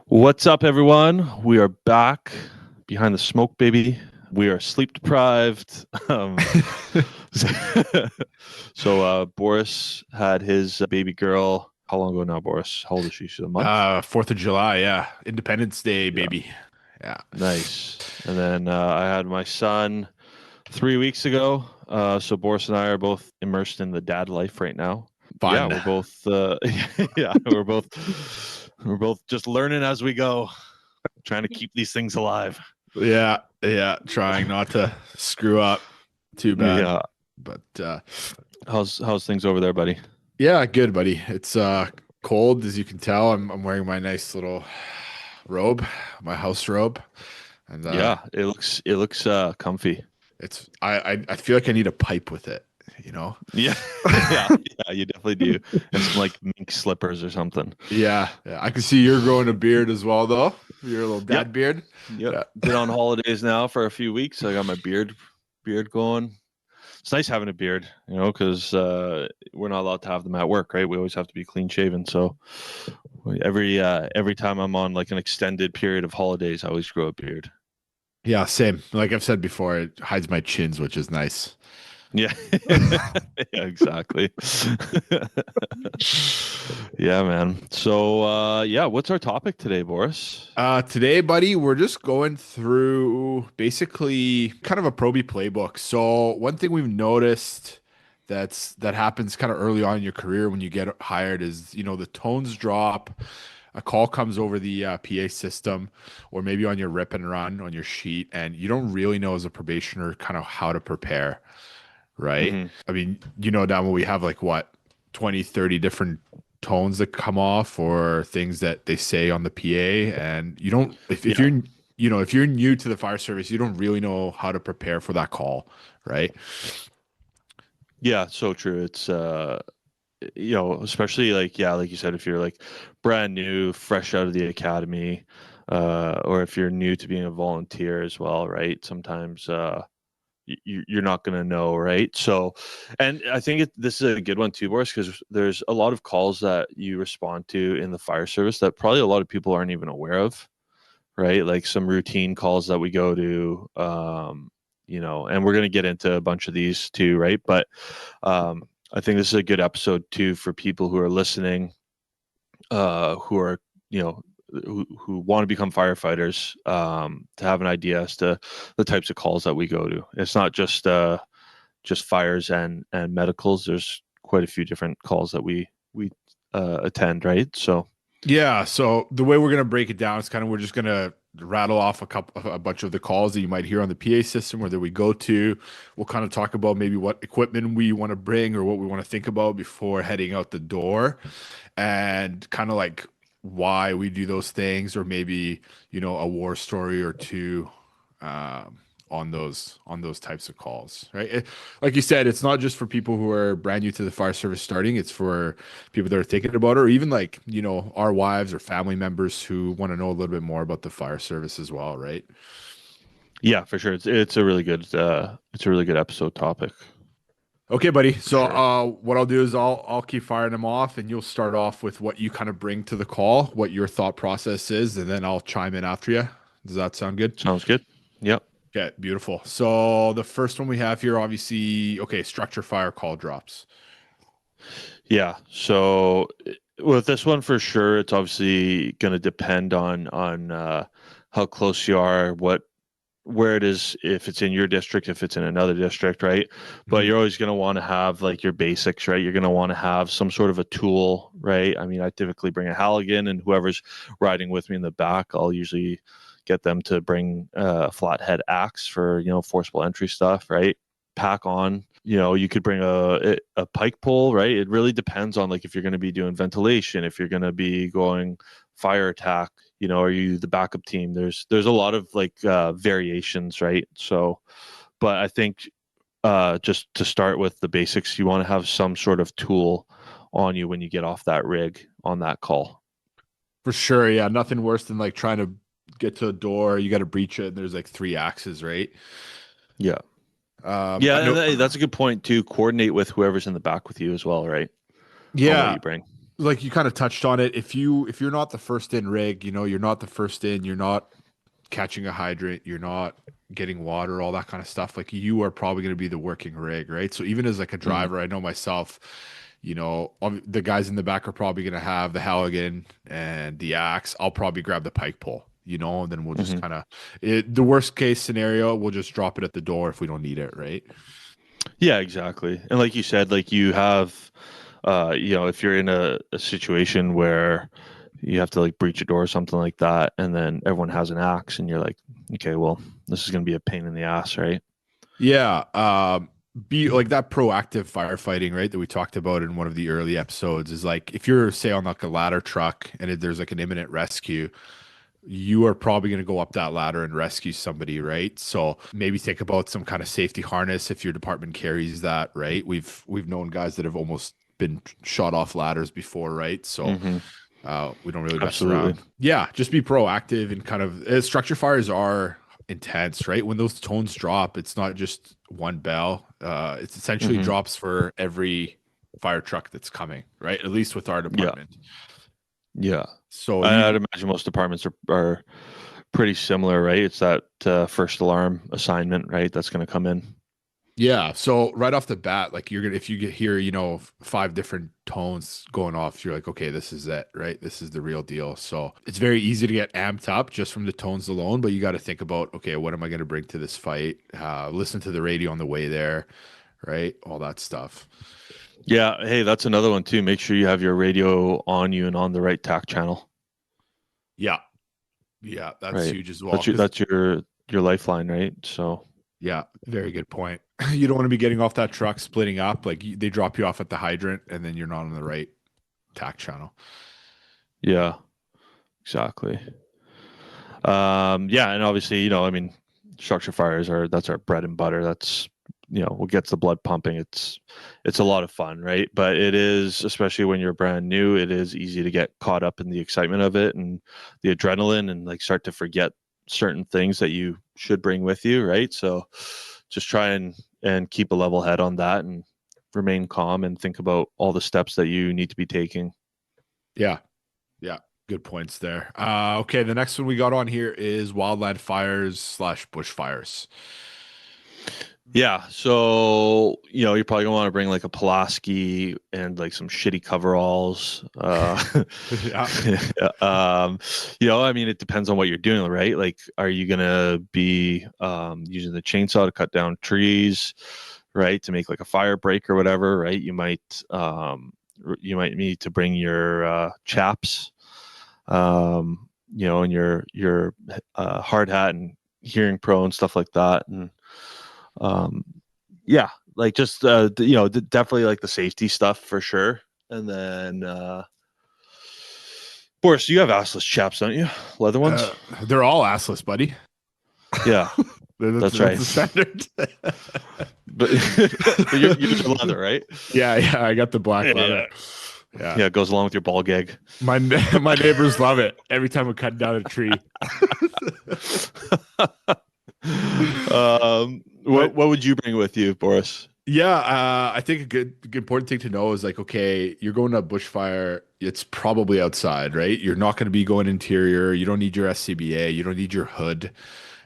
What's up, everyone? We are back behind the smoke, baby. We are sleep deprived. Boris had his baby girl. How long ago now, Boris? How old is she? She's a month? 4th of July, yeah. Independence Day, Yeah, baby. Yeah. nice. And then I had my son 3 weeks ago. So Boris and I are both immersed in the dad life right now. Yeah, Fun. we're both. Yeah, we're both just learning as we go, trying to keep these things alive. Yeah, yeah. Trying not to screw up too bad. Yeah. But How's things over there, buddy? yeah, good, buddy. It's cold, as you can tell. I'm wearing my nice little robe, my house robe. And Yeah, it looks comfy. I feel like I need a pipe with it, you know? Yeah. Yeah, yeah, you definitely do. And some like mink slippers or something. Yeah, yeah. I can see you're growing a beard as well, though. Your little Yep. dad beard. Yep. Yeah. Been on holidays now for a few weeks. So I got my beard going. It's nice having a beard, because we're not allowed to have them at work, right? We always have to be clean shaven. So every time I'm on like an extended period of holidays, I always grow a beard. Yeah, same. Like I've said before, it hides my chins, which is nice. Yeah. Yeah, exactly. Yeah, man. So yeah, what's our topic today, Boris? Today, buddy, we're just going through basically kind of a probie playbook. So one thing we've noticed that happens kind of early on in your career when you get hired is, the tones drop, a call comes over the PA system, or maybe on your rip and run on your sheet, and you don't really know as a probationer kind of how to prepare, right? Hmm. I mean, down when we have like what, 20, 30 different tones that come off or things that they say on the PA. And you don't, if Yeah. you're, if you're new to the fire service, you don't really know how to prepare for that call, right? Yeah, so true. It's especially like, yeah, like you said, if you're like brand new, fresh out of the academy, or if you're new to being a volunteer as well, right? Sometimes you're not going to know, right? So, and I think this is a good one too, Boris, because there's a lot of calls that you respond to in the fire service that probably a lot of people aren't even aware of, right? Like some routine calls that we go to, and we're going to get into a bunch of these too, right? But I think this is a good episode too for people who are listening, who are, you know, who want to become firefighters, to have an idea as to the types of calls that we go to. It's not just fires and medicals. There's quite a few different calls that we attend, right? So Yeah. So the way we're going to break it down is kind of, we're just going to rattle off a bunch of the calls that you might hear on the PA system or that we go to. We'll kind of talk about maybe what equipment we want to bring or what we want to think about before heading out the door, and kind of like why we do those things, or maybe, a war story or two, um, on those types of calls, right? Like you said, it's not just for people who are brand new to the fire service starting. It's for people that are thinking about it, or even like, our wives or family members who want to know a little bit more about the fire service as well, right? yeah, for sure, it's a really good episode topic Okay, buddy. for So, sure. what I'll do is I'll keep firing them off, and you'll start off with what you kind of bring to the call, what your thought process is, and then I'll chime in after you. Does that sound good? Sounds good. Yep. Okay, beautiful. So the first one we have here, obviously, okay, structure fire call drops. Yeah. So with this one for sure, it's obviously going to depend on how close you are, where it is, if it's in your district, if it's in another district, right? But Mhm. you're always going to want to have like your basics, right? You're going to want to have some sort of a tool, right? I mean, I typically bring a Halligan, and whoever's riding with me in the back, I'll usually get them to bring a flathead axe for forcible entry stuff, right? Pack on. You could bring a pike pole, right? It really depends on like if you're going to be doing ventilation, if you're going to be going fire attack, are you the backup team? There's a lot of like variations, right? So, but I think just to start with the basics, you want to have some sort of tool on you when you get off that rig on that call. For sure, yeah. Nothing worse than like trying to get to a door, you got to breach it, and there's like three axes, right? Yeah. I Yeah, and know. that's a good point too. Coordinate with whoever's in the back with you as well, right? On what Yeah, you bring. like you kind of touched on it. If you're not the first in rig, you're not the first in, you're not catching a hydrant, you're not getting water, all that kind of stuff. Like you are probably going to be the working rig, right? So even as like a Mhm. driver, I know myself, the guys in the back are probably going to have the Halligan and the axe. I'll probably grab the pike pole, and then we'll just Mhm. kind of, the worst case scenario, we'll just drop it at the door if we don't need it, right? Yeah, exactly. And like you said, like you have, if you're in a situation where you have to like breach a door or something like that, and then everyone has an axe, and you're like, okay, well, this is going to be a pain in the ass, right? Yeah, be like that proactive firefighting, right? That we talked about in one of the early episodes is like if you're say on like a ladder truck and there's like an imminent rescue, you are probably going to go up that ladder and rescue somebody, right? So maybe think about some kind of safety harness if your department carries that, right? We've known guys that have almost been shot off ladders before, right? So Hmm. we don't really mess Absolutely. around. Yeah, just be proactive and kind of structure fires are intense, right? When those tones drop, it's not just one bell. It's essentially Hmm. drops for every fire truck that's coming, right? At least with our Yeah. department. Yeah. So I'd you, imagine most departments are pretty similar, right? It's that first alarm assignment, right? That's going to come in. yeah. So right off the bat, like you're gonna, if you get here, five different tones going off, you're like, okay, this is it, right? This is the real deal. So it's very easy to get amped up just from the tones alone, but you got to think about, okay, what am I going to bring to this fight? Listen to the radio on the way there, right? All that stuff. Yeah. Hey, that's another one too. Make sure you have your radio on you and on the right tack channel, Yeah. Yeah. That's right? huge as well. That's your Cause that's your lifeline, right? So yeah, very good point. You don't want to be getting off that truck, splitting up. Like they drop you off at the hydrant and then you're not on the right tack channel. yeah, exactly. Yeah, and obviously, I mean, structure fires that's our bread and butter. That's what gets the blood pumping. It's a lot of fun, right? But it is, especially when you're brand new, it is easy to get caught up in the excitement of it and the adrenaline and like start to forget certain things that you should bring with you, right? So just try and keep a level head on that and remain calm and think about all the steps that you need to be taking. Yeah. Yeah, good points there. Okay, the next one we got on here is wildland fires slash bushfires. Yeah, so you're probably gonna want to bring like a Pulaski and like some shitty coveralls. Yeah. I mean, it depends on what you're doing, right? Like, are you gonna be using the chainsaw to cut down trees, right, to make like a fire break or whatever, right? You might need to bring your chaps, and your hard hat and hearing pro and stuff like that, and um yeah, like just definitely like the safety stuff for sure. And then Boris, you have assless chaps, don't you? Leather ones? Uh, they're all assless, buddy. Yeah, That's that's that's right. the standard. But but you're leather, right? Yeah, yeah, I got the black Yeah, leather. Yeah. yeah, it goes along with your ball gag. My neighbors love it every time we cut down a tree. What But would you bring with you, Boris? yeah, I think a good important thing to know is like, okay, you're going to a bushfire, it's probably outside, right? You're not going to be going interior. You don't need your SCBA. You don't need your hood,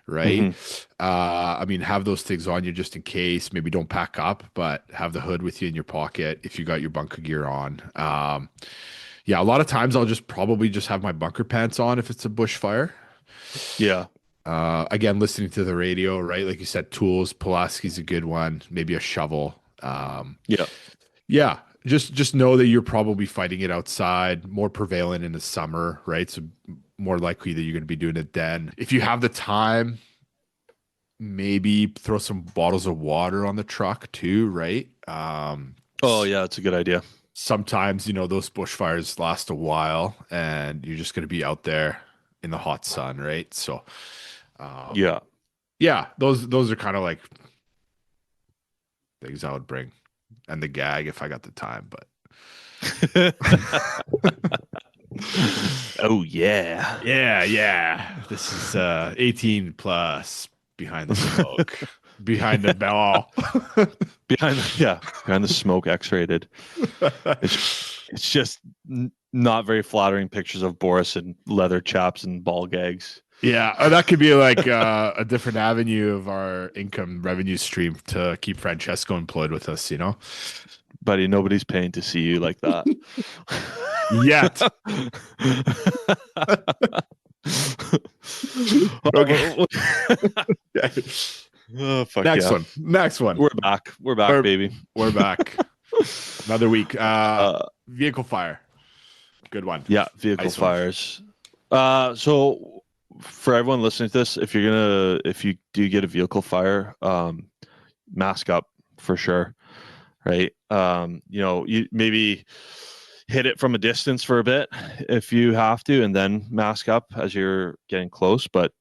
right? Hmm. I mean, have those things on you just in case. Maybe don't pack up, but have the hood with you in your pocket if you got your bunker gear on. Yeah, a lot of times I'll just probably just have my bunker pants on if it's a bushfire. Yeah. Again, listening to the radio, right? Like you said, tools, Pulaski's a good one, maybe a shovel. Yeah. Yeah, just know that you're probably fighting it outside, more prevalent in the summer, right? So more likely that you're going to be doing it then. If you have the time, maybe throw some bottles of water on the truck too, right? Oh yeah, that's a good idea. Sometimes, those bushfires last a while and you're just going to be out there in the hot sun, right? So, um, Yeah. yeah, those are kind of like things I would bring, and the gag if I got the time. But Oh yeah. yeah, yeah, this is 18 plus behind the smoke, behind the bell. Behind the smoke, X-rated. It's It's just not very flattering pictures of Boris in leather chaps and ball gags. Yeah, that could be like a different avenue of our income revenue stream to keep Francesco employed with us, you know? Buddy, nobody's paying to see you like that. Yet. Okay. Oh, fuck Next yeah. one. Next one. We're back. We're back, baby. We're back. Another week. Vehicle fire. Good one. Yeah, vehicle Nice one. fires. So for everyone listening to this, if you do get a vehicle fire, mask up for sure. Right. You maybe hit it from a distance for a bit if you have to, and then mask up as you're getting close. But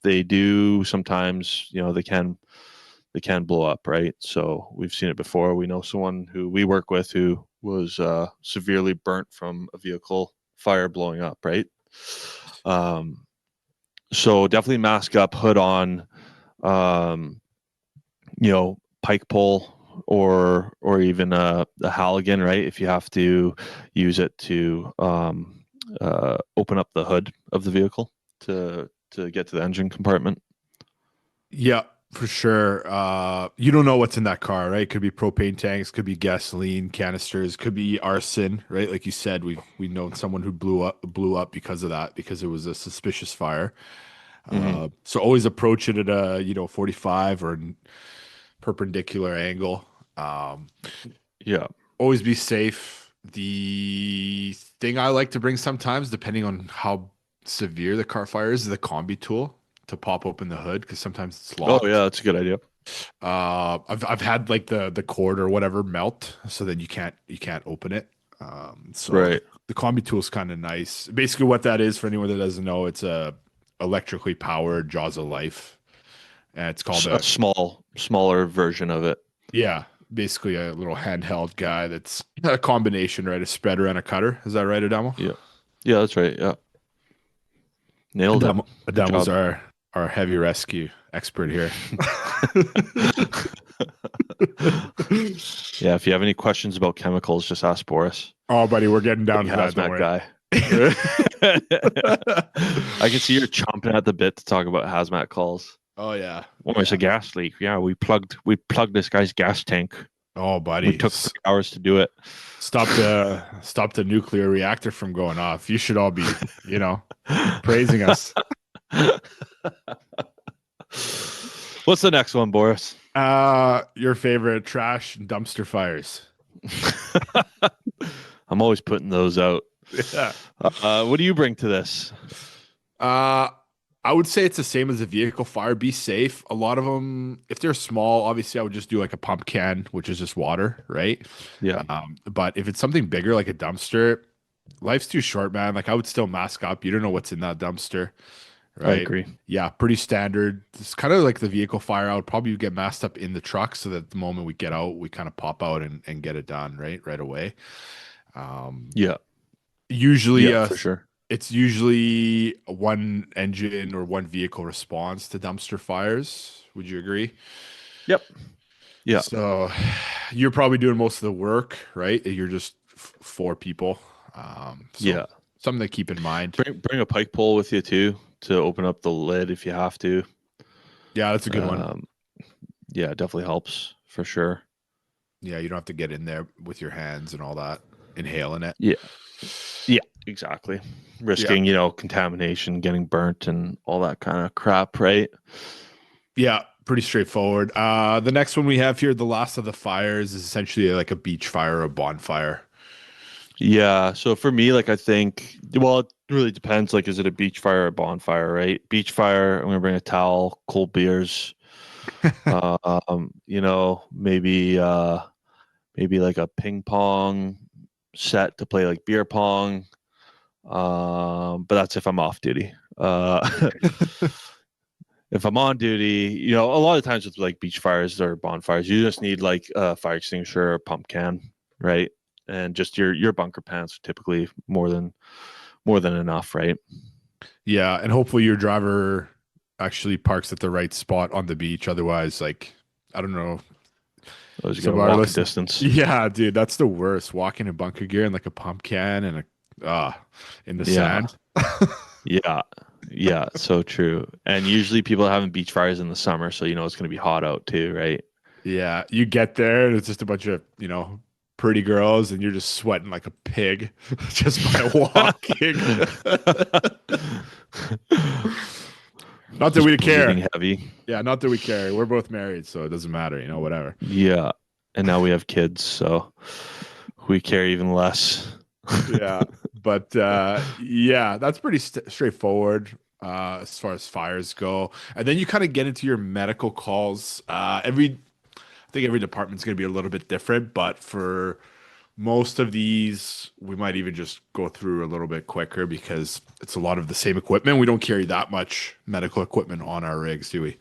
they do sometimes, they can blow up, right? So we've seen it before. We know someone who we work with who was severely burnt from a vehicle fire blowing up, right? So definitely mask up, hood on, pike pole or even a Halligan, right? If you have to use it to open up the hood of the vehicle to get to the engine compartment. Yeah, for sure. You don't know what's in that car, right? Could be propane tanks, could be gasoline canisters, could be arson, right? Like you said, we know someone who blew up because of that, because it was a suspicious fire. So always approach it at a 45 or perpendicular angle. Yeah. Always be safe. The thing I like to bring sometimes, depending on how severe the car fire is the combi tool to pop open the hood, because sometimes it's locked. Oh yeah, that's a good idea. I've had like the cord or whatever melt, so then you can't open it. So right. the combi tool is kind of nice. Basically, what that is, for anyone that doesn't know, it's a electrically powered Jaws of Life, and it's called a smaller version of it. Yeah, basically a little handheld guy that's a combination, right? A spreader and a cutter. Is that right, Adamo? Yeah, that's right. Yeah, nailed it. Adamo's our heavy rescue expert here. Yeah, if you have any questions about chemicals, just ask Boris. Oh, buddy, we're getting down to that. Hazmat guy. I can see you're chomping at the bit to talk about hazmat calls. Oh yeah. Oh, it's a gas leak. Yeah, we plugged this guy's gas tank. Oh, buddy. We took 3 hours to do it. Stop the nuclear reactor from going off. You should all be, praising us. What's the next one, Boris? Your favorite trash and dumpster fires. I'm always putting those out. Yeah. What do you bring to this? I would say it's the same as a vehicle fire. Be safe. A lot of them, if they're small, obviously I would just do like a pump can, which is just water, right? Yeah. But if it's something bigger like a dumpster, life's too short, man. Like I would still mask up. You don't know what's in that dumpster, right? I agree. Yeah, pretty standard. It's kind of like the vehicle fire. I would probably get masked up in the truck so that the moment we get out, we kind of pop out and get it done right away. Yeah. Usually, for sure. It's usually one engine or one vehicle response to dumpster fires. Would you agree? Yep. Yeah. So you're probably doing most of the work, right? You're just 4 people. Yeah. Something to keep in mind. Bring a pike pole with you too to open up the lid if you have to. Yeah, that's a good one. Yeah, it definitely helps for sure. Yeah, you don't have to get in there with your hands and all that, inhaling it. Yeah. Yeah, exactly. Risking, contamination, getting burnt and all that kind of crap, right? Yeah, pretty straightforward. The next one we have here, the last of the fires, is essentially like a beach fire or a bonfire. Yeah. So for me, I think, it really depends. Is it a beach fire or a bonfire, right? Beach fire, I'm going to bring a towel, cold beers, maybe like a ping pong set to play beer pong. But that's if I'm off duty. If I'm on duty, a lot of times with beach fires or bonfires, you just need a fire extinguisher or pump can, right? And just your bunker pants are typically more than enough, right? Yeah, and hopefully your driver actually parks at the right spot on the beach. Otherwise, I don't know. I was Some gonna of our walk a listen. distance. Yeah, dude, that's the worst. Walking in bunker gear and like a pump can and a in the Yeah, sand. yeah, yeah. So true. And usually people are having beach fires in the summer, so you know it's gonna be hot out too, right? Yeah, you get there and it's just a bunch of, pretty girls and you're just sweating like a pig just by walking. Not that Just we care. breathing heavy. Yeah, not that we care. We're both married, so it doesn't matter, whatever. Yeah. And now we have kids, so we care even less. Yeah, but yeah, that's pretty straightforward as far as fires go. And then you kind of get into your medical calls. I think every department's going to be a little bit different, but for most of these, we might even just go through a little bit quicker because it's a lot of the same equipment. We don't carry that much medical equipment on our rigs, do we?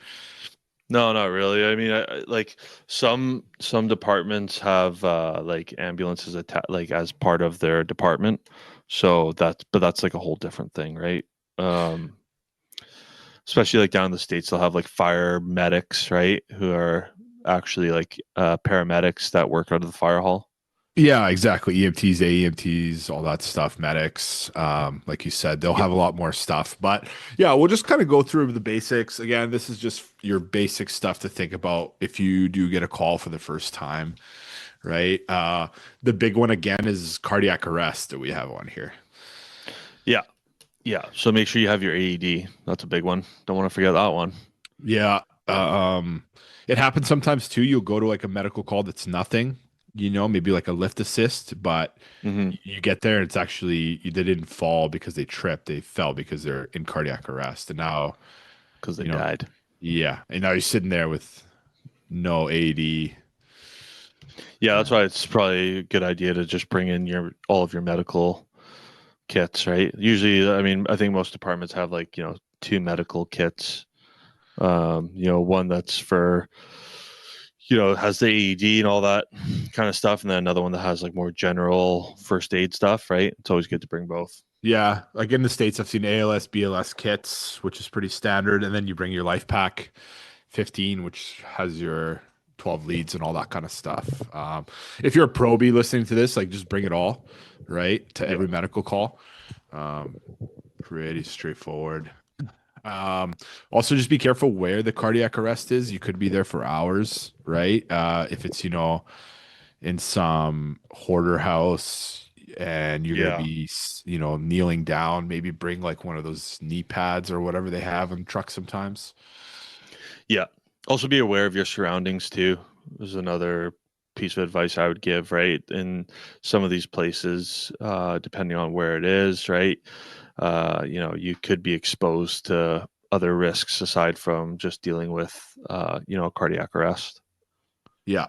No, not really. I mean, like some departments have like ambulances like as part of their department. So that's like a whole different thing, right? Um, Especially like down in the States, they'll have like fire medics, right? Who are actually like paramedics that work out of the fire hall. Yeah, exactly. EMTs, AEMTs, all that stuff, medics. Like you said, they'll Yeah. have a lot more stuff. But yeah, we'll just kind of go through the basics. Again, this is just your basic stuff to think about if you do get a call for the first time, right? The big one again is cardiac arrest that we have on here. Yeah. Yeah. So make sure you have your AED. That's a big one. Don't want to forget that one. Yeah. It happens sometimes too. You'll go to like a medical call that's nothing, maybe like a lift assist, but Hmm. you get there and it's actually they didn't fall because they tripped. They fell because they're in cardiac arrest. And now, Because they you know, died. yeah. And now you're sitting there with no AD. Yeah, that's why it's probably a good idea to just bring in your all of your medical kits, right? Usually, I mean, I think most departments have like, two medical kits. One that's for, has the AED and all that kind of stuff, and then another one that has like more general first aid stuff, right? It's always good to bring both. Yeah. Like in the States, I've seen ALS, BLS kits, which is pretty standard. And then you bring your life pack 15, which has your 12 leads and all that kind of stuff. If you're a probie listening to this, like just bring it all, right, to Yeah. every medical call. Um, Pretty straightforward. Um, Also, just be careful where the cardiac arrest is. You could be there for hours, right? If it's, in some hoarder house and you're going to Yeah. be, kneeling down, maybe bring like one of those knee pads or whatever they have in trucks sometimes. Yeah. Also be aware of your surroundings too. Is another piece of advice I would give, right? In some of these places, depending on where it is, right? You could be exposed to other risks aside from just dealing with, cardiac arrest, Yeah.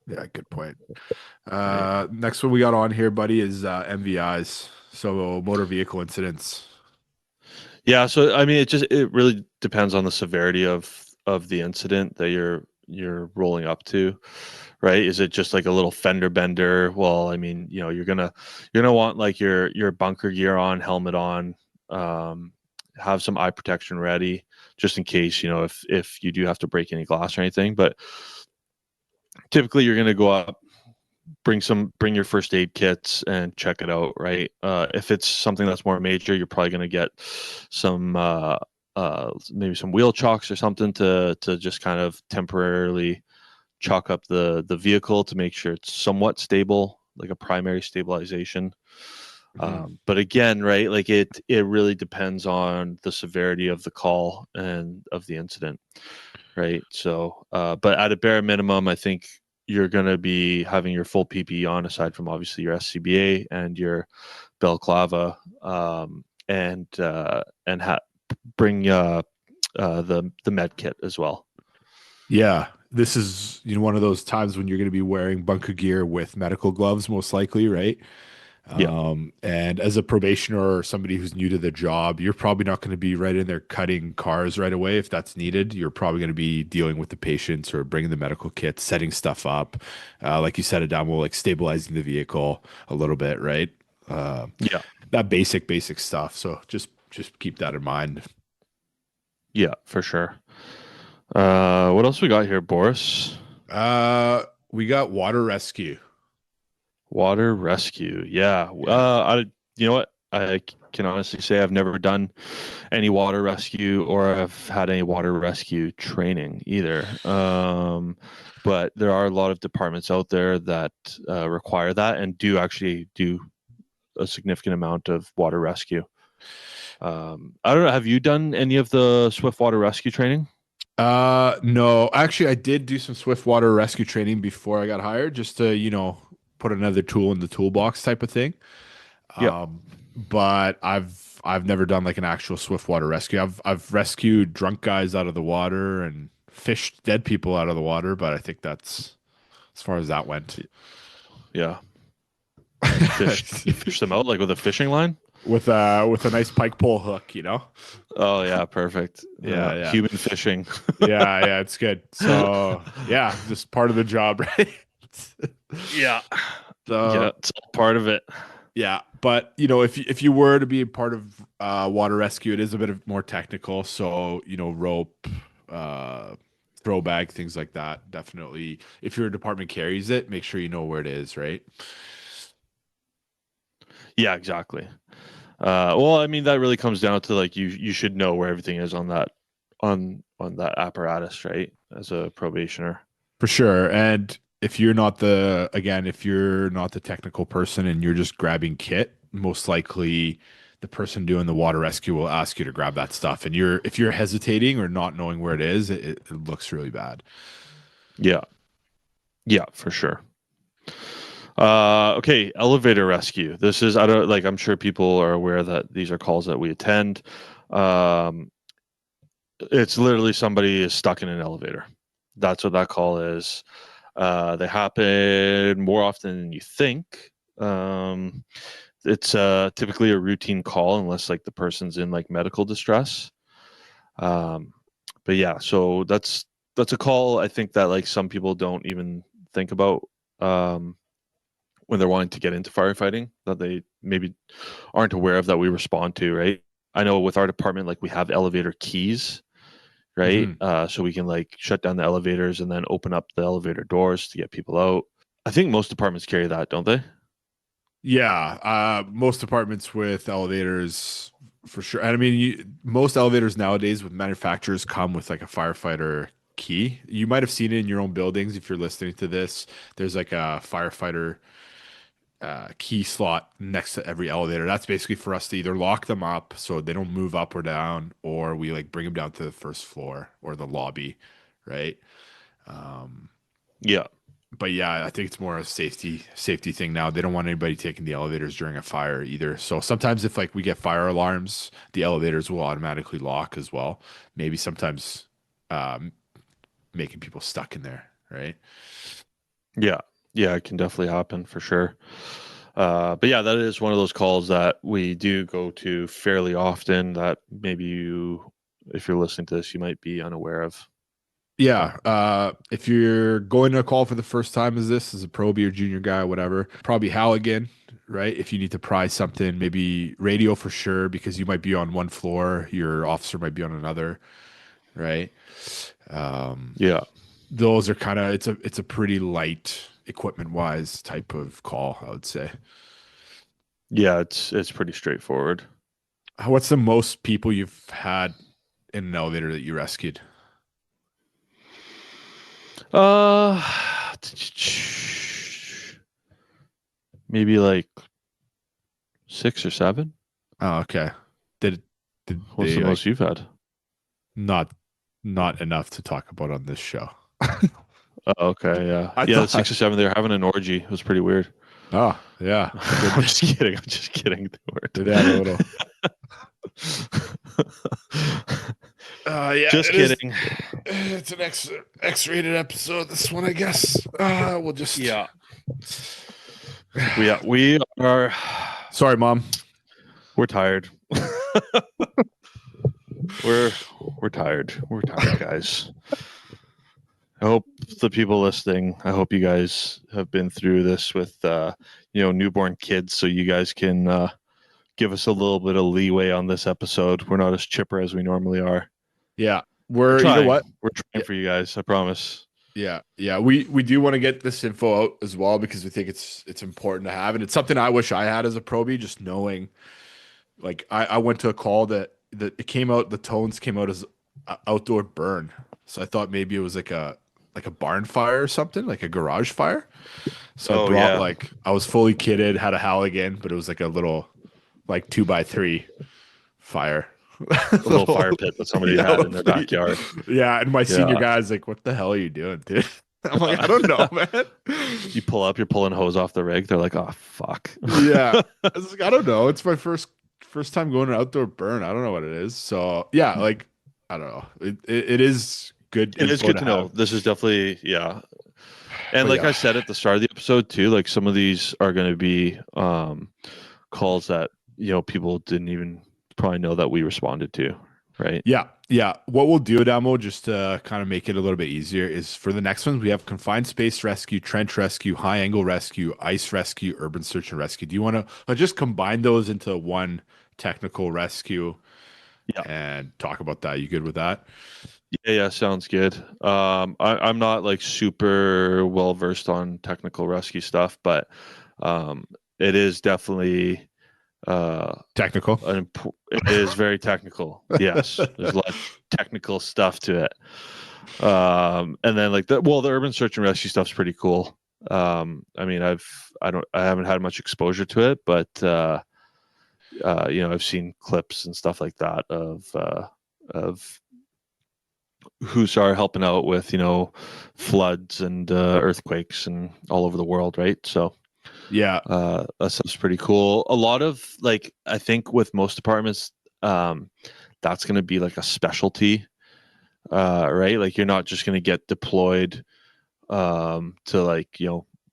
Yeah. Good point. right? Next one we got on here, buddy, is MVIs. So motor vehicle incidents. Yeah. So, I mean, it really depends on the severity of the incident that you're rolling up to, right? Is it just like a little fender bender? Well, I mean, you're gonna want like your bunker gear on, helmet on, um, have some eye protection ready just in case, if you do have to break any glass or anything. But typically you're gonna go up, bring your first aid kits and check it out, right? If it's something that's more major, you're probably gonna get some maybe some wheel chocks or something to just kind of temporarily chalk up the vehicle to make sure it's somewhat stable, like a primary stabilization. Mhm. But again, right, like it really depends on the severity of the call and of the incident, right? So, but at a bare minimum, I think you're going to be having your full PPE on, aside from obviously your SCBA and your balaclava, and bring the med kit as well. Yeah, this is one of those times when you're going to be wearing bunker gear with medical gloves, most likely, right? Yeah, And as a probationer or somebody who's new to the job, you're probably not going to be right in there cutting cars right away if that's needed. You're probably going to be dealing with the patients or bringing the medical kit, setting stuff up, like you said, it down, well, like stabilizing the vehicle a little bit, right? Uh, yeah, that basic stuff. So just keep that in mind. yeah, for sure. What else we got here, Boris? We got water rescue. Water rescue. Yeah. You know what? I can honestly say I've never done any water rescue or I've had any water rescue training either. But there are a lot of departments out there that require that and do actually do a significant amount of water rescue. I don't know. Have you done any of the swift water rescue training? No, actually, I did do some swift water rescue training before I got hired, just to, put another tool in the toolbox type of thing. Yeah. But I've never done like an actual swift water rescue. I've rescued drunk guys out of the water and fished dead people out of the water, but I think that's as far as that went. Yeah. You fish them out like with a fishing line? With a nice pike pole hook, Oh yeah, perfect. Yeah, yeah. Human fishing. Yeah, it's good. So yeah, just part of the job, right? Yeah. So Yeah, it's all part of it. yeah, but if you were to be a part of water rescue, it is a bit of more technical. So rope, throw bag, things like that. Definitely, if your department carries it, make sure you know where it is, right? Yeah, exactly. Well, I mean that really comes down to like you should know where everything is on that apparatus, right? As a probationer. For sure. And if you're not the technical person and you're just grabbing kit, most likely the person doing the water rescue will ask you to grab that stuff. And if you're hesitating or not knowing where it is, it looks really bad. Yeah. Yeah, for sure. Okay, elevator rescue. This is I don't like I'm sure people are aware that these are calls that we attend. Um, it's literally somebody is stuck in an elevator. That's what that call is. They happen more often than you think. It's typically a routine call unless like the person's in like medical distress. Um, but yeah, so that's a call I think that like some people don't even think about when they're wanting to get into firefighting that they maybe aren't aware of that we respond to, right? I know with our department, like we have elevator keys, right? Hmm. So we can like shut down the elevators and then open up the elevator doors to get people out. I think most departments carry that, don't they? Yeah, most departments with elevators for sure. And I mean, most elevators nowadays with manufacturers come with like a firefighter key. You might have seen it in your own buildings if you're listening to this. There's like a firefighter key slot next to every elevator. That's basically for us to either lock them up so they don't move up or down, or we like bring them down to the first floor or the lobby, right? Um, Yeah. but yeah, I think it's more a safety thing now. They don't want anybody taking the elevators during a fire either. So sometimes if like we get fire alarms, the elevators will automatically lock as well. Maybe sometimes um, making people stuck in there, right? Yeah. Yeah, it can definitely happen for sure. But yeah, that is one of those calls that we do go to fairly often that maybe you, if you're listening to this, you might be unaware of. Yeah. If you're going to a call for the first time as a probie or junior guy, whatever, probably Halligan, right? If you need to pry something, maybe radio for sure, because you might be on one floor, your officer might be on another, right? Um, Yeah. those are kind of it's a pretty light equipment wise type of call, I would say. Yeah, it's pretty straightforward. What's the most people you've had in an elevator that you rescued? Uh, maybe like 6 or 7. Oh, okay. Did What's they the like most you've had? not not enough to talk about on this show? Oh, okay, yeah, I yeah. The thought, 6 or 7, they were having an orgy. It was pretty weird. oh yeah, I'm just kidding. I'm just kidding. They did have a little. Yeah, Just kidding. It's an X-rated episode. This one, I guess. We'll just. Yeah. We are. Sorry, Mom. We're tired. we're tired. We're tired, guys. I hope the people listening. I hope you guys have been through this with newborn kids, so you guys can give us a little bit of leeway on this episode. We're not as chipper as we normally are. Yeah, We're you know trying. what? We're trying Yeah, for you guys. I promise. Yeah. We do want to get this info out as well because we think it's important to have, and it's something I wish I had as a probie. Just knowing, like, I went to a call that it came out. The tones came out as outdoor burn, so I thought maybe it was like a barn fire or something, like a garage fire. So I Oh brought yeah, like I was fully kitted, had a Halligan, but it was like a little like 2x3 fire. the little fire pit that somebody Yeah, had in their backyard. yeah. And my senior Yeah. guy's like, "What the hell are you doing, dude?" I'm like, "I don't know, man." You pull up, you're pulling hose off the rig. They're like, "Oh fuck." Yeah, I was like, "I don't know. It's my first time going to outdoor burn. I don't know what it is." So yeah, like I don't know. It is good It is info good to to know. have. This is definitely, yeah. And But like yeah, I said at the start of the episode too, like some of these are going to be calls that people didn't even probably know that we responded to, right? yeah. What we'll do, Adamo, just to kind of make it a little bit easier, is for the next ones we have confined space rescue, trench rescue, high angle rescue, ice rescue, urban search and rescue. Do you want to just combine those into one technical rescue Yeah, and talk about that? You good with that? yeah, sounds good. I'm not like super well versed on technical rescue stuff, but um, it is definitely Technical. it is very technical. Yes, there's a lot of technical stuff to it. And then like the urban search and rescue stuff's pretty cool. I mean, I haven't had much exposure to it, but I've seen clips and stuff like that of who's are helping out with floods and earthquakes and all over the world, right? So Yeah. that stuff's pretty cool. A lot of like I think with most departments, um, that's going to be like a specialty, right? Like you're not just going to get deployed to like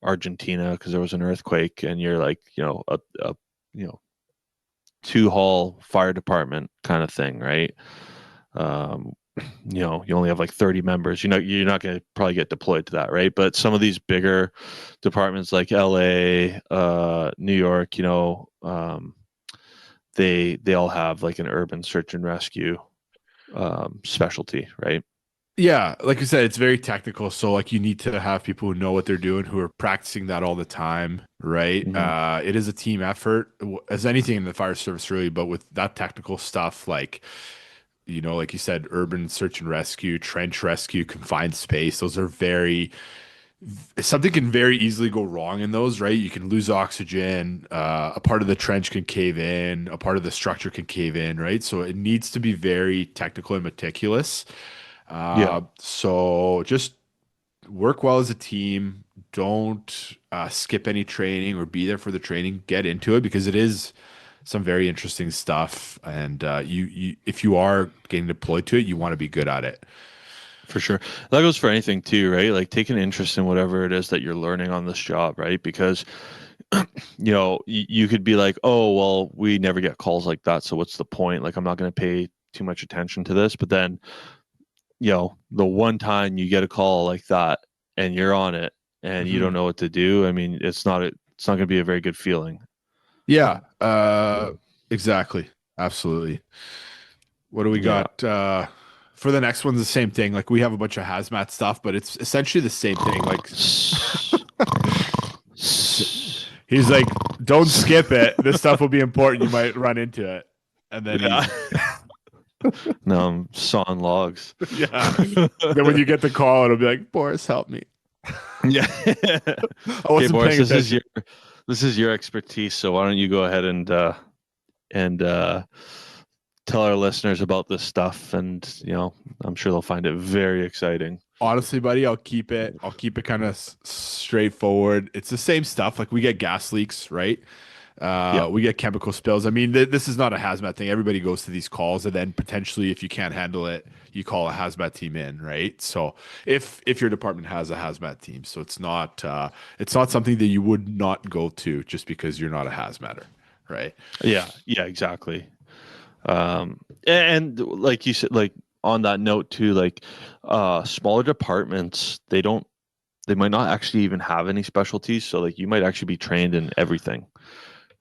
Argentina because there was an earthquake, and you're like a you know two hall fire department kind of thing, right? Um, you only have like 30 members. You're not going to probably get deployed to that, right? But some of these bigger departments like LA, New York, they all have like an urban search and rescue specialty, right? Yeah, like you said, it's very technical. So like you need to have people who know what they're doing, who are practicing that all the time, right? Hmm. It is a team effort, as anything in the fire service, really. But with that technical stuff, like like you said, urban search and rescue, trench rescue, confined space, those are very something can very easily go wrong in those, right? You can lose oxygen, a part of the trench can cave in, a part of the structure can cave in, right? So it needs to be very technical and meticulous. Yeah, So just work well as a team. Don't skip any training or be there for the training. Get into it because it is some very interesting stuff. And you if you are getting deployed to it, you want to be good at it. for sure. That goes for anything too, right? Like take an interest in whatever it is that you're learning on this job, right? Because you could be like, oh, well, we never get calls like that, so what's the point? Like I'm not going to pay too much attention to this. But then the one time you get a call like that and you're on it and you don't Mhm. know what to do, I mean, it's not going to be a very good feeling. Yeah, exactly. Absolutely. What do we Yeah. got? For the next one's the same thing. Like we have a bunch of hazmat stuff, but it's essentially the same thing. Like he's like, don't skip it. This stuff will be important. You might run into it. And then Yeah. he's, No, I'm sawing logs. yeah. Then when you get the call, it'll be like, Boris, help me. Yeah. I Okay, wasn't Boris, paying attention. this is your expertise, so why don't you go ahead and tell our listeners about this stuff, and I'm sure they'll find it very exciting. Honestly, buddy, I'll keep it kind of straightforward. It's the same stuff. Like we get gas leaks, right? Yeah. We get chemical spills. I mean, this is not a hazmat thing. Everybody goes to these calls, and then potentially, if you can't handle it, you call a hazmat team in, right? So if your department has a hazmat team, so it's not something that you would not go to just because you're not a hazmatter, right? Yeah, yeah, exactly. And like you said, like on that note too, like smaller departments, they might not actually even have any specialties, so like you might actually be trained in everything,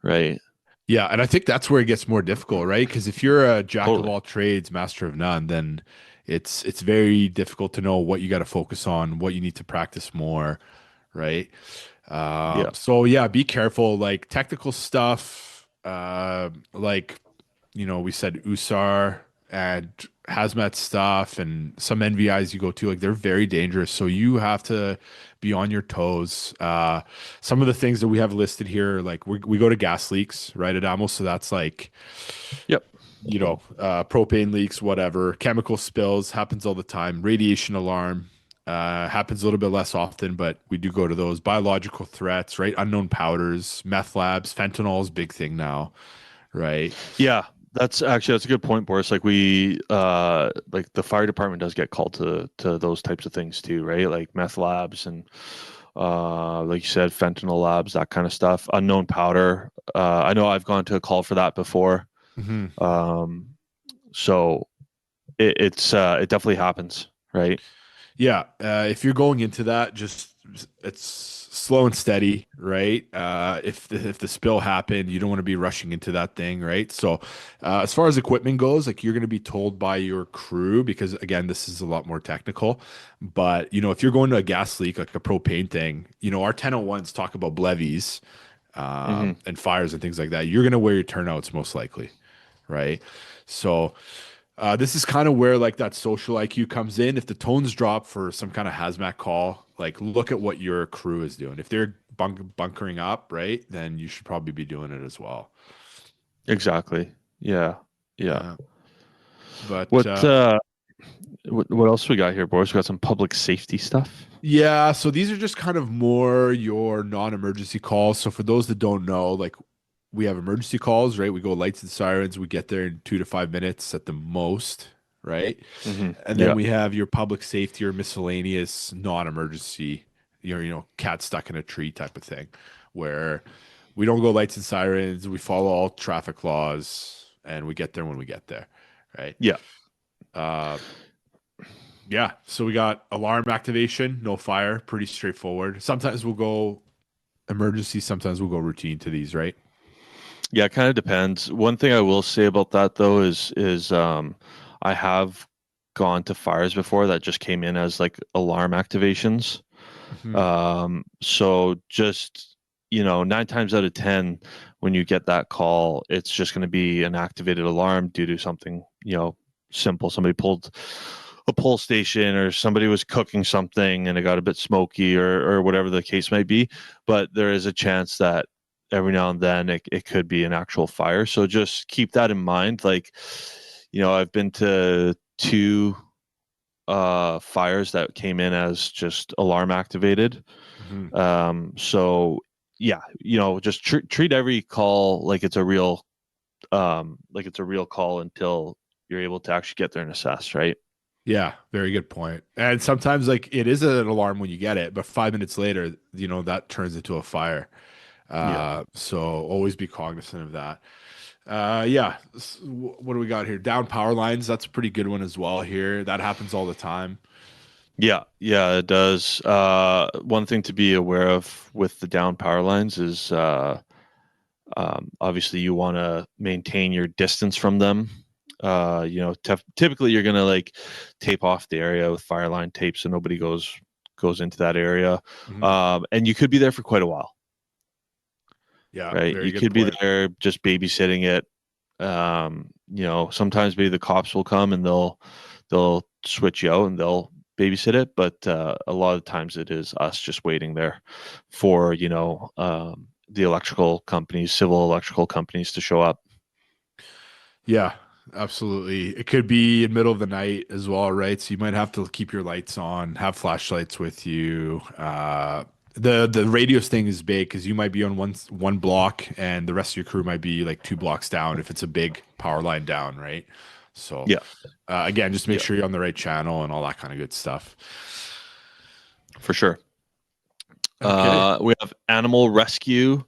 right? Yeah, and I think that's where it gets more difficult, right? Because if you're a jack of Totally. all trades, master of none, then it's very difficult to know what you got to focus on, what you need to practice more, right? Yeah. So yeah, be careful. Like technical stuff, like we said USAR and hazmat stuff and some NVIs you go to, like they're very dangerous. So you have to be on your toes. Some of the things that we have listed here, like we go to gas leaks, right, at Amos. So that's like, Yep. propane leaks, whatever, chemical spills happens all the time, radiation alarm. Happens a little bit less often, but we do go to those biological threats, right? Unknown powders, meth labs, fentanyl is a big thing now, right? Yeah, that's a good point, Boris. Like like the fire department does get called to those types of things too, right? Like meth labs and like you said, fentanyl labs, that kind of stuff. Unknown powder. I know I've gone to a call for that before. Mhm. Um, so it definitely happens, right? Yeah, if you're going into that, just it's slow and steady, right? If the spill happened, you don't want to be rushing into that thing, right? So, as far as equipment goes, like you're going to be told by your crew because again, this is a lot more technical. But if you're going to a gas leak, like a propane thing, our 1001s talk about blevies, Hmm. and fires and things like that. You're going to wear your turnouts most likely, right? So. This is kind of where like that social IQ comes in. If the tones drop for some kind of hazmat call, like look at what your crew is doing. If they're bunkering up, right, then you should probably be doing it as well. Exactly. Yeah. Yeah. Uh, but What what else we got here, Boris? We got some public safety stuff. Yeah, so these are just kind of more your non-emergency calls. So for those that don't know, like we have emergency calls, right? We go lights and sirens. We get there in 2 to 5 minutes at the most, right? Hmm. And then Yeah. we have your public safety or miscellaneous non-emergency, cat stuck in a tree type of thing, where we don't go lights and sirens. We follow all traffic laws, and we get there when we get there, right? Yeah. Uh, yeah. So we got alarm activation, no fire, pretty straightforward. Sometimes we'll go emergency, sometimes we'll go routine to these, right? Yeah, it kind of depends. One thing I will say about that though is I have gone to fires before that just came in as like alarm activations. Hmm. So just, 9 times out of 10, when you get that call, it's just going to be an activated alarm due to something, simple. Somebody pulled a pull station or somebody was cooking something and it got a bit smoky or whatever the case might be. But there is a chance that every now and then it could be an actual fire. So just keep that in mind. Like, I've been to two fires that came in as just alarm activated. Hmm. So yeah, just treat every call like it's a real call until you're able to actually get there and assess, right? Yeah, very good point. And sometimes like it is an alarm when you get it, but 5 minutes later, that turns into a fire. Yeah. So always be cognizant of that. Yeah. What do we got here? Down power lines. That's a pretty good one as well here. That happens all the time. Yeah, yeah, it does. One thing to be aware of with the down power lines is obviously you want to maintain your distance from them. Typically you're gonna like tape off the area with fire line tape so nobody goes into that area, Hmm. and you could be there for quite a while, Yeah, right? very You good could be point. there just babysitting it. Sometimes maybe the cops will come and they'll switch you out and they'll babysit it, but a lot of times it is us just waiting there for the electrical companies, civil electrical companies to show up. Yeah, absolutely. It could be in middle of the night as well, right? So you might have to keep your lights on, have flashlights with you. The radius thing is big because you might be on one block and the rest of your crew might be like 2 blocks down if it's a big power line down, right? So Yeah, again, just make yeah, sure you're on the right channel and all that kind of good stuff. for sure. Okay. We have animal rescue,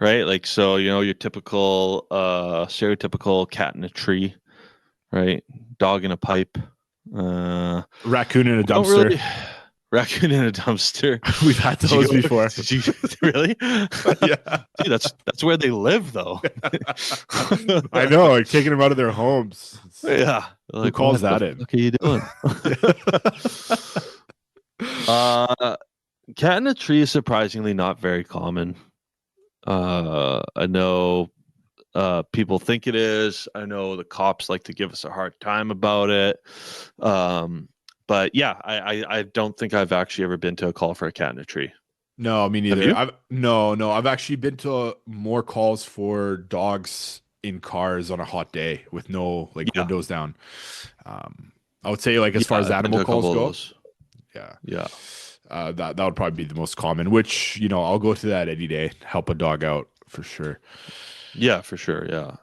right? Like, so, your typical stereotypical cat in a tree, right? Dog in a pipe. Uh, Raccoon in a we don't dumpster. really. Raccoon in a dumpster. We've had those before. Did you really? Yeah. Dude, that's where they live, though. I know, like taking them out of their homes. Yeah. Who Like, calls what that the in? fuck are you doing? Cat in a tree is surprisingly not very common. I know people think it is. I know the cops like to give us a hard time about it. But yeah, I don't think I've actually ever been to a call for a cat in a tree. No, me Have neither. you? No. I've actually been to more calls for dogs in cars on a hot day with no like Yeah. windows down. Um, I would say like as Yeah, far as I've been animal to a calls couple of go, those. yeah. Yeah. That would probably be the most common, which, I'll go to that any day, help a dog out for sure. Yeah, for sure. Yeah.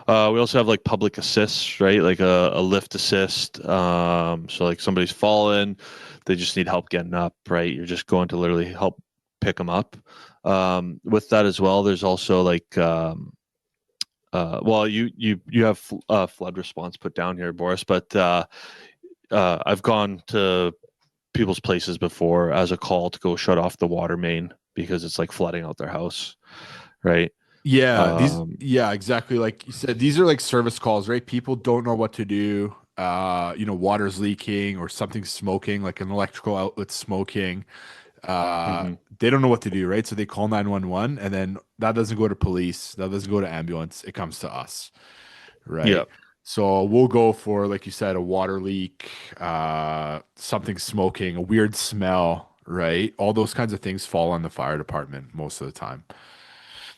We also have like public assists, right? Like a lift assist. So like somebody's fallen, they just need help getting up, right? You're just going to literally help pick them up. With that as well, there's also like, well, you have flood response put down here, Boris, but I've gone to people's places before as a call to go shut off the water main because it's like flooding out their house, right? Yeah, exactly. Like you said, these are like service calls, right? People don't know what to do. Water's leaking or something's smoking, like an electrical outlet smoking. hmm They don't know what to do, right? So they call 911 and then that doesn't go to police, that doesn't go to ambulance, it comes to us, Yeah. right? So we'll go for, like you said, a water leak, something smoking, a weird smell, right? All those kinds of things fall on the fire department most of the time.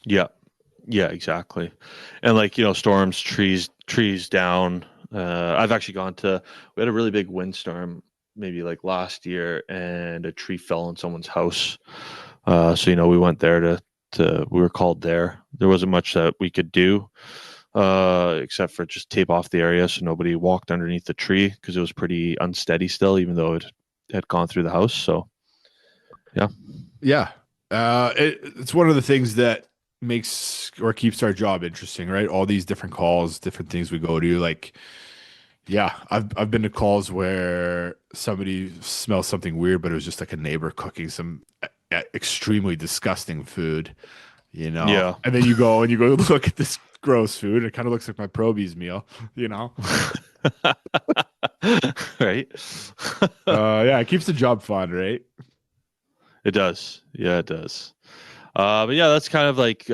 Yeah. Yeah, exactly. And like, storms, trees down. I've actually we had a really big windstorm maybe like last year and a tree fell on someone's house. So, we went there we were called there. There wasn't much that we could do, except for just tape off the area so nobody walked underneath the tree because it was pretty unsteady still, even though it had gone through the house. So, yeah. Yeah. It's one of the things that makes or keeps our job interesting, right? All these different calls, different things we go to. Like, yeah, I've been to calls where somebody smells something weird, but it was just like a neighbor cooking some extremely disgusting food, Yeah. And then you go look at this gross food. It kind of looks like my Probie's meal. Right. Yeah, it keeps the job fun, right? It does. Yeah, it does. But yeah, that's kind of like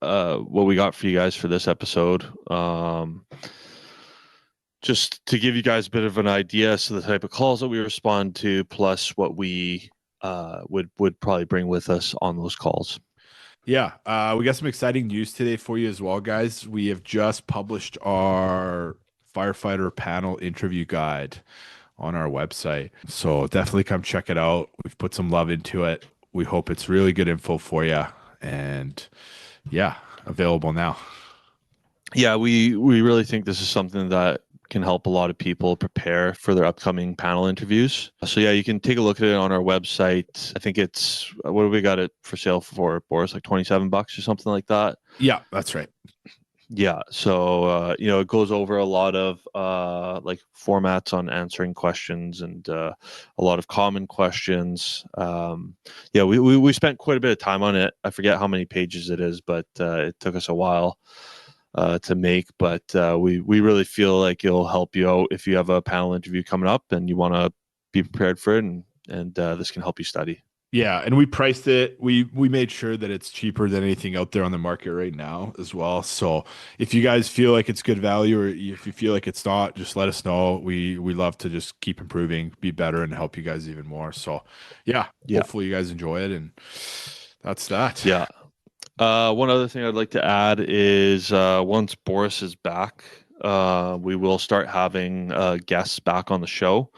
what we got for you guys for this episode. Just to give you guys a bit of an idea as to the type of calls that we respond to, plus what we would probably bring with us on those calls. Yeah, we got some exciting news today for you as well, guys. We have just published our firefighter panel interview guide on our website. So definitely come check it out. We've put some love into it. We hope it's really good info for you. And yeah, available now. Yeah, we really think this is something that can help a lot of people prepare for their upcoming panel interviews. So yeah, you can take a look at it on our website. I think it's, what do we got it for sale for, Boris? Like $27 or something like that. Yeah, that's right. Yeah. So, it goes over a lot of like formats on answering questions and a lot of common questions. Yeah, we spent quite a bit of time on it. I forget how many pages it is, but it took us a while to make. But we really feel like it'll help you out if you have a panel interview coming up and you want to be prepared for it. And this can help you study. Yeah, and we priced it. We made sure that it's cheaper than anything out there on the market right now as well. So if you guys feel like it's good value, or if you feel like it's not, just let us know. We love to just keep improving, be better, and help you guys even more. So yeah, hopefully you guys enjoy it, and that's that. Yeah. One other thing I'd like to add is once Boris is back, we will start having guests back on the show.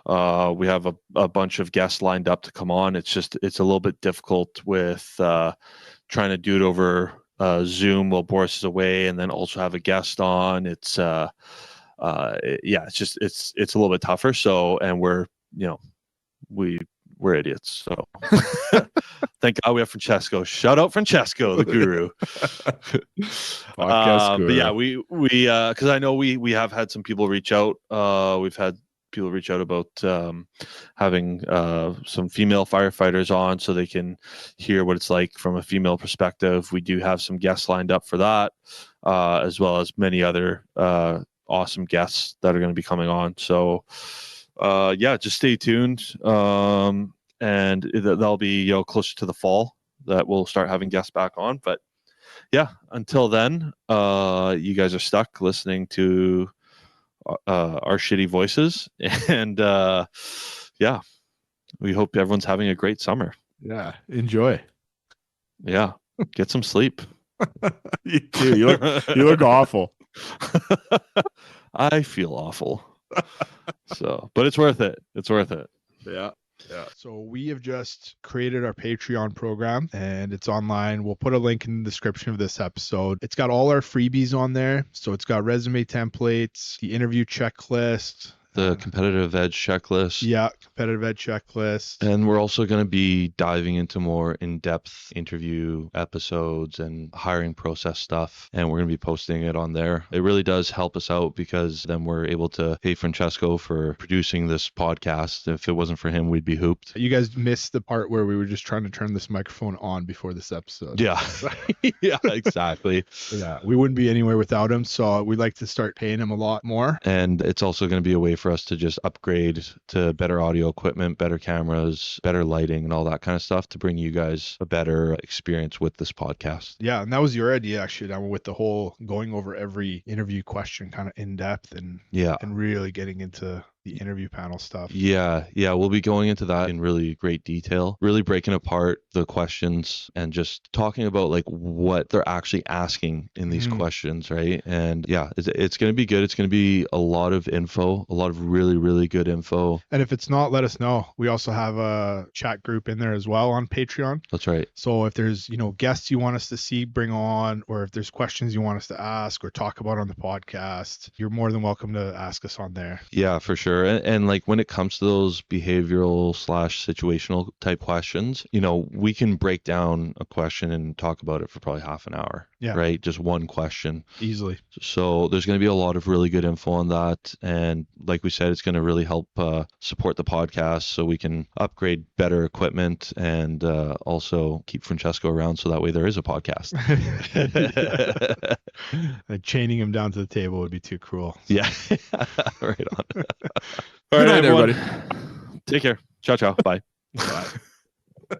We have a bunch of guests lined up to come on. It's a little bit difficult with trying to do it over Zoom while Boris is away, and then also have a guest on. It's yeah, it's a little bit tougher. So, and we're idiots. So thank God we have Francesco. Shout out Francesco, the guru. Podcast guru. But yeah, we because I know we have had some people reach out. We've had people reach out about having some female firefighters on so they can hear what it's like from a female perspective. We do have some guests lined up for that, as well as many other awesome guests that are going to be coming on. So yeah, just stay tuned. And that'll be, closer to the fall that we'll start having guests back on. But yeah, until then, you guys are stuck listening to our shitty voices. And yeah, we hope everyone's having a great summer. Yeah, enjoy. Yeah, get some sleep. You too. You look awful. I feel awful. So, but it's worth it. It's worth it. Yeah. Yeah. So we have just created our Patreon program and it's online. We'll put a link in the description of this episode. It's got all our freebies on there. So it's got resume templates, the interview checklist, the competitive edge checklist. Yeah, competitive edge checklist. And we're also going to be diving into more in-depth interview episodes and hiring process stuff. And we're going to be posting it on there. It really does help us out because then we're able to pay Francesco for producing this podcast. If it wasn't for him, we'd be hooped. You guys missed the part where we were just trying to turn this microphone on before this episode. Yeah. Yeah, exactly. Yeah, we wouldn't be anywhere without him. So we'd like to start paying him a lot more. And it's also going to be a way for us to just upgrade to better audio equipment, better cameras, better lighting, and all that kind of stuff to bring you guys a better experience with this podcast. Yeah, and that was your idea actually, Damo, with the whole going over every interview question kind of in depth and really getting into the interview panel stuff. Yeah, we'll be going into that in really great detail, really breaking apart the questions and just talking about like what they're actually asking in these questions, right? And yeah, it's going to be good. It's going to be a lot of info, a lot of really, really good info. And if it's not, let us know. We also have a chat group in there as well on Patreon. That's right. So if there's, guests you want us to see, bring on, or if there's questions you want us to ask or talk about on the podcast, you're more than welcome to ask us on there. Yeah, for sure. And like when it comes to those behavioral / situational type questions, we can break down a question and talk about it for probably half an hour. Yeah. Right. Just one question. Easily. So there's going to be a lot of really good info on that. And like we said, it's going to really help support the podcast so we can upgrade better equipment and also keep Francesco around so that way there is a podcast. Chaining him down to the table would be too cruel. Yeah. Right on. All right, everybody. Take care. Ciao, ciao. Bye. Bye.